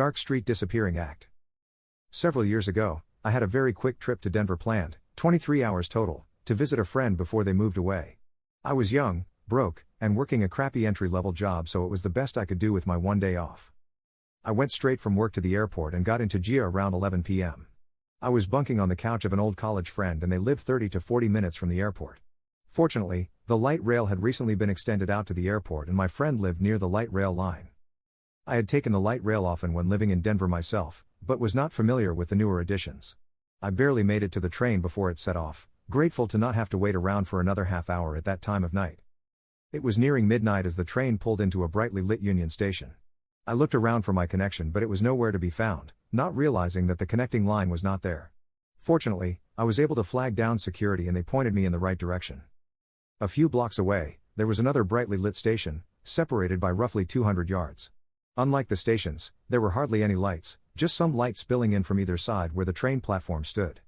Dark Street Disappearing Act. Several years ago, I had a very quick trip to Denver planned, 23 hours total, to visit a friend before they moved away. I was young, broke, and working a crappy entry-level job, so it was the best I could do with my one day off. I went straight from work to the airport and got into GIA around 11 p.m. I was bunking on the couch of an old college friend and they lived 30 to 40 minutes from the airport. Fortunately, the light rail had recently been extended out to the airport and my friend lived near the light rail line. I had taken the light rail often when living in Denver myself, but was not familiar with the newer additions. I barely made it to the train before it set off, grateful to not have to wait around for another half hour at that time of night. It was nearing midnight as the train pulled into a brightly lit Union Station. I looked around for my connection but it was nowhere to be found, not realizing that the connecting line was not there. Fortunately, I was able to flag down security and they pointed me in the right direction. A few blocks away, there was another brightly lit station, separated by roughly 200 yards. Unlike the stations, there were hardly any lights, just some light spilling in from either side where the train platform stood.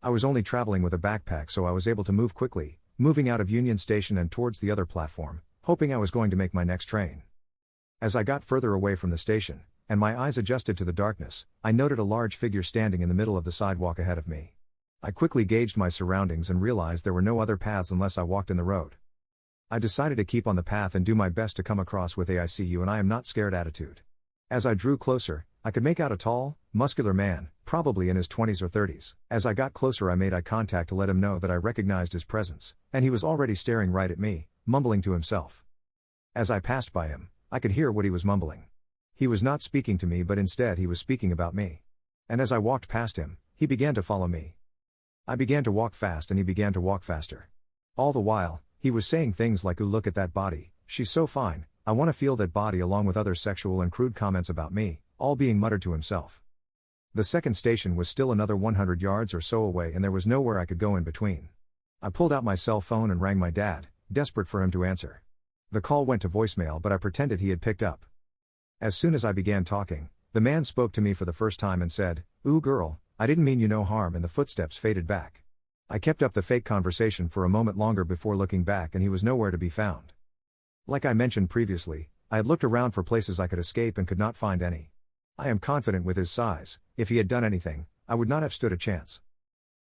I was only traveling with a backpack, so I was able to move quickly, moving out of Union Station and towards the other platform, hoping I was going to make my next train. As I got further away from the station, and my eyes adjusted to the darkness, I noted a large figure standing in the middle of the sidewalk ahead of me. I quickly gauged my surroundings and realized there were no other paths unless I walked in the road. I decided to keep on the path and do my best to come across with a "I see you and I am not scared" attitude. As I drew closer, I could make out a tall, muscular man, probably in his 20s or 30s. As I got closer I made eye contact to let him know that I recognized his presence, and he was already staring right at me, mumbling to himself. As I passed by him, I could hear what he was mumbling. He was not speaking to me but instead he was speaking about me. And as I walked past him, he began to follow me. I began to walk fast and he began to walk faster. All the while, he was saying things like, "Ooh, look at that body, she's so fine, I want to feel that body," along with other sexual and crude comments about me, all being muttered to himself. The second station was still another 100 yards or so away and there was nowhere I could go in between. I pulled out my cell phone and rang my dad, desperate for him to answer. The call went to voicemail but I pretended he had picked up. As soon as I began talking, the man spoke to me for the first time and said, "Ooh girl, I didn't mean you no harm," and the footsteps faded back. I kept up the fake conversation for a moment longer before looking back and he was nowhere to be found. Like I mentioned previously, I had looked around for places I could escape and could not find any. I am confident with his size, if he had done anything, I would not have stood a chance.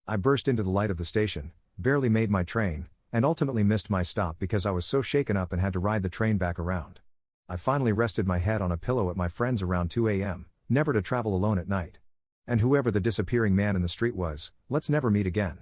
I burst into the light of the station, barely made my train, and ultimately missed my stop because I was so shaken up and had to ride the train back around. I finally rested my head on a pillow at my friend's around 2 a.m., never to travel alone at night. And whoever the disappearing man in the street was, let's never meet again.